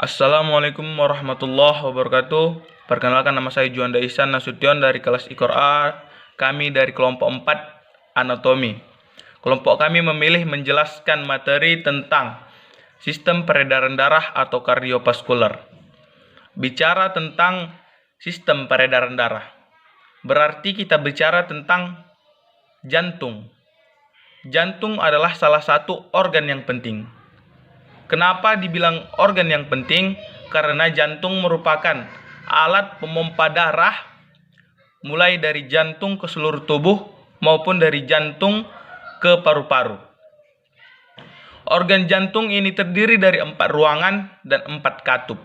Assalamualaikum warahmatullahi wabarakatuh. Perkenalkan, nama saya Juanda Ihsan Nasution dari kelas IKOR A. Kami dari kelompok 4 Anatomi. Kelompok kami memilih menjelaskan materi tentang sistem peredaran darah atau kardiovaskular. Bicara tentang sistem peredaran darah, berarti kita bicara tentang jantung. Jantung adalah salah satu organ yang penting. Kenapa dibilang organ yang penting? Karena jantung merupakan alat pemompa darah mulai dari jantung ke seluruh tubuh maupun dari jantung ke paru-paru. Organ jantung ini terdiri dari 4 ruangan dan 4 katup.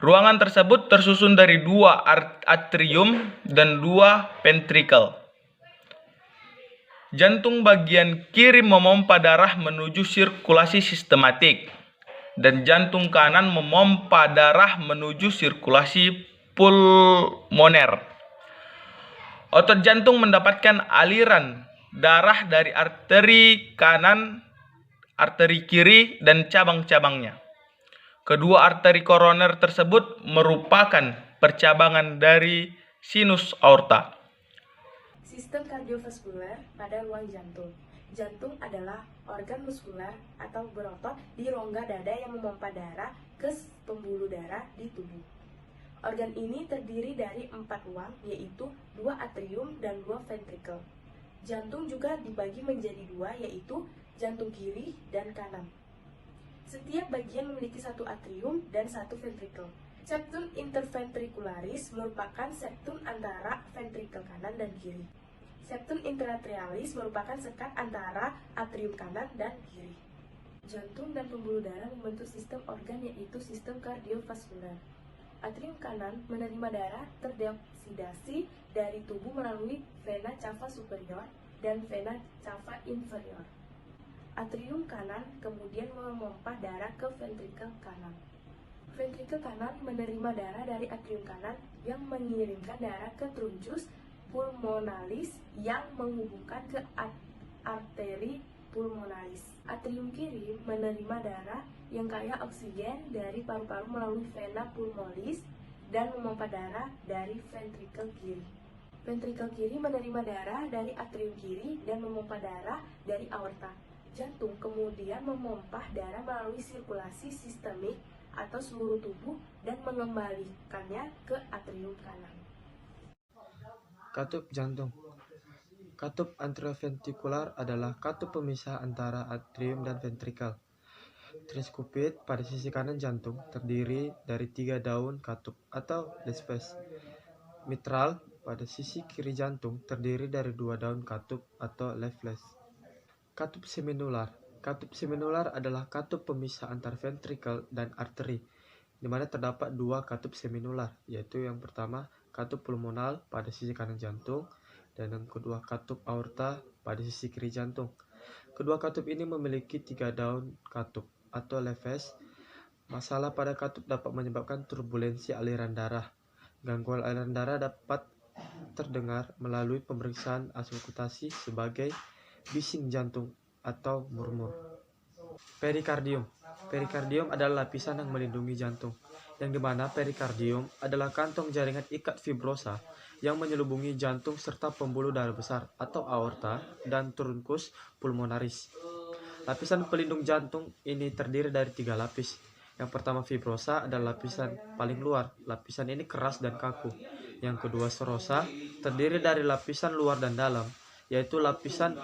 Ruangan tersebut tersusun dari 2 atrium dan 2 ventricle. Jantung bagian kiri memompa darah menuju sirkulasi sistematik, dan jantung kanan memompa darah menuju sirkulasi pulmoner. Otot jantung mendapatkan aliran darah dari arteri kanan, arteri kiri, dan cabang-cabangnya. Kedua arteri koroner tersebut merupakan percabangan dari sinus aorta. Sistem kardiovaskuler pada ruang jantung. Jantung adalah organ muskular atau berotot di rongga dada yang memompa darah ke pembuluh darah di tubuh. Organ ini terdiri dari 4 ruang, yaitu 2 atrium dan 2 ventricle. Jantung juga dibagi menjadi 2, yaitu jantung kiri dan kanan. Setiap bagian memiliki 1 atrium dan 1 ventricle. Septum interventricularis merupakan septum antara ventricle kanan dan kiri. Septum interatrialis merupakan sekat antara atrium kanan dan kiri. Jantung dan pembuluh darah membentuk sistem organ, yaitu sistem kardiovaskuler. Atrium kanan menerima darah terdeoksidasi dari tubuh melalui vena cava superior dan vena cava inferior. Atrium kanan kemudian memompa darah ke ventricle kanan. Ventricle kanan menerima darah dari atrium kanan yang mengirimkan darah ke truncus pulmonalis yang menghubungkan ke arteri pulmonalis. Atrium kiri menerima darah yang kaya oksigen dari paru-paru melalui vena pulmonalis dan memompa darah dari ventricle kiri. Ventricle kiri menerima darah dari atrium kiri dan memompa darah dari aorta. Jantung kemudian memompa darah melalui sirkulasi sistemik atau seluruh tubuh dan mengembalikannya ke atrium kanan. Katup jantung. Katup anteroventrikular adalah katup pemisah antara atrium dan ventrikel. Triskupit pada sisi kanan jantung terdiri dari 3 daun katup atau lespes. Mitral pada sisi kiri jantung terdiri dari 2 daun katup atau leaflets. Katup seminular. Katup seminular adalah katup pemisah antar ventrikel dan arteri, di mana terdapat 2 katup seminular, yaitu yang pertama katup pulmonal pada sisi kanan jantung, dan yang kedua katup aorta pada sisi kiri jantung. Kedua katup ini memiliki 3 daun katup atau leaflets. Masalah pada katup dapat menyebabkan turbulensi aliran darah. Gangguan aliran darah dapat terdengar melalui pemeriksaan auskultasi sebagai bising jantung atau murmur. Perikardium. Perikardium adalah lapisan yang melindungi jantung, yang dimana perikardium adalah kantong jaringan ikat fibrosa yang menyelubungi jantung serta pembuluh darah besar atau aorta dan truncus pulmonaris. Lapisan pelindung jantung ini terdiri dari 3 lapis. Yang pertama fibrosa adalah lapisan paling luar. Lapisan ini keras dan kaku. Yang kedua serosa terdiri dari lapisan luar dan dalam, yaitu lapisan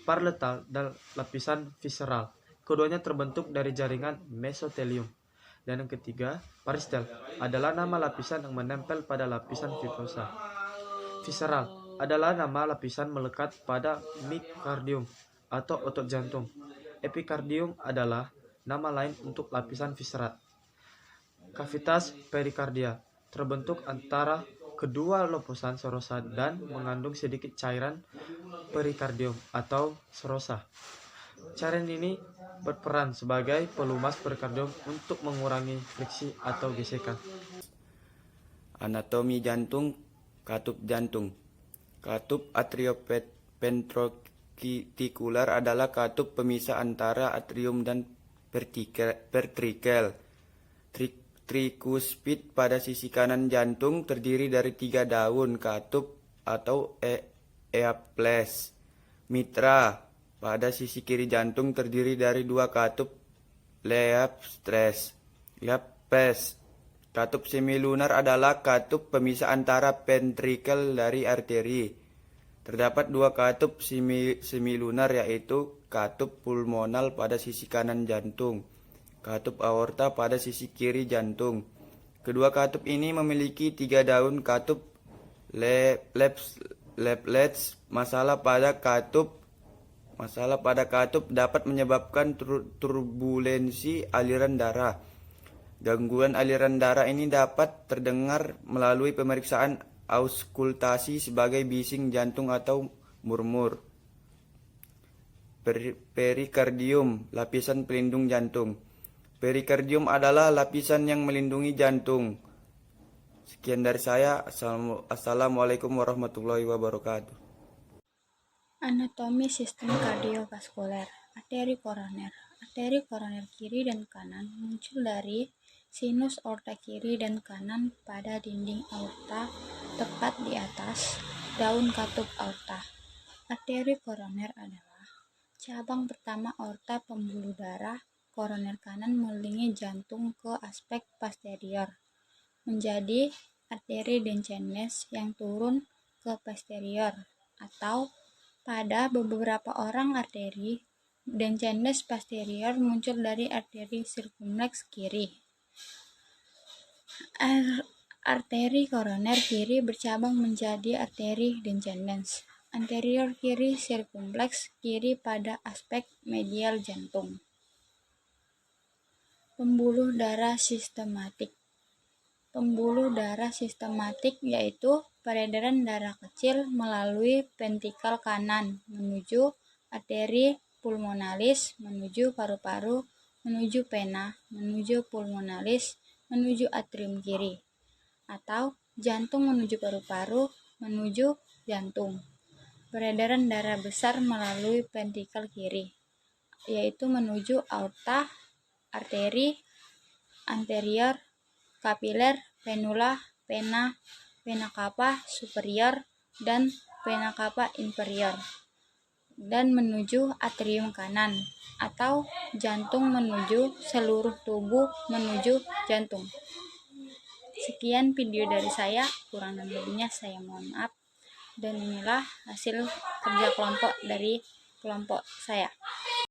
parietal dan lapisan visceral. Keduanya terbentuk dari jaringan mesotelium. Dan yang ketiga, paristel adalah nama lapisan yang menempel pada lapisan fibrosa. Visceral adalah nama lapisan melekat pada myokardium atau otot jantung. Epikardium adalah nama lain untuk lapisan visceral. Kavitas perikardia terbentuk antara kedua lobusan serosa dan mengandung sedikit cairan perikardium atau serosa. Cairan ini berperan sebagai pelumas perikardium untuk mengurangi friksi atau gesekan. Anatomi jantung. Katup jantung. Katup atrioventrikular adalah katup pemisah antara atrium dan ventrikel. Trikuspid pada sisi kanan jantung terdiri dari 3 daun katup atau eaples. Mitra pada sisi kiri jantung terdiri dari 2 katup leaples. Katup semilunar adalah katup pemisah antara ventrikel dari arteri. Terdapat 2 katup semilunar yaitu katup pulmonal pada sisi kanan jantung, katup aorta pada sisi kiri jantung. Kedua katup ini memiliki 3 daun katup leaflets. Masalah pada katup dapat menyebabkan turbulensi aliran darah. Gangguan aliran darah ini dapat terdengar melalui pemeriksaan auskultasi sebagai bising jantung atau murmur. Perikardium, lapisan pelindung jantung. Perikardium adalah lapisan yang melindungi jantung. Sekian dari saya. Assalamualaikum warahmatullahi wabarakatuh. Anatomi sistem kardiovaskuler. Arteri koroner. Arteri koroner kiri dan kanan muncul dari sinus aorta kiri dan kanan pada dinding aorta tepat di atas daun katup aorta. Arteri koroner adalah cabang pertama aorta pembuluh darah koroner kanan mengelilingi jantung ke aspek posterior, menjadi arteri Deschennes yang turun ke posterior, atau pada beberapa orang arteri Deschennes posterior muncul dari arteri sirkumfleks kiri. Arteri koroner kiri bercabang menjadi arteri Deschennes anterior kiri sirkumfleks kiri pada aspek medial jantung. Pembuluh darah sistematik. Pembuluh darah sistematik yaitu peredaran darah kecil melalui ventrikel kanan menuju arteri pulmonalis, menuju paru-paru, menuju vena, menuju pulmonalis, menuju atrium kiri, atau jantung menuju paru-paru, menuju jantung. Peredaran darah besar melalui ventrikel kiri, yaitu menuju aorta, arteri anterior, kapiler, venula, vena, vena cava superior, dan vena cava inferior, dan menuju atrium kanan, atau jantung menuju seluruh tubuh menuju jantung. Sekian video dari saya, kurang dan lebihnya saya mohon maaf. Dan inilah hasil kerja kelompok dari kelompok saya.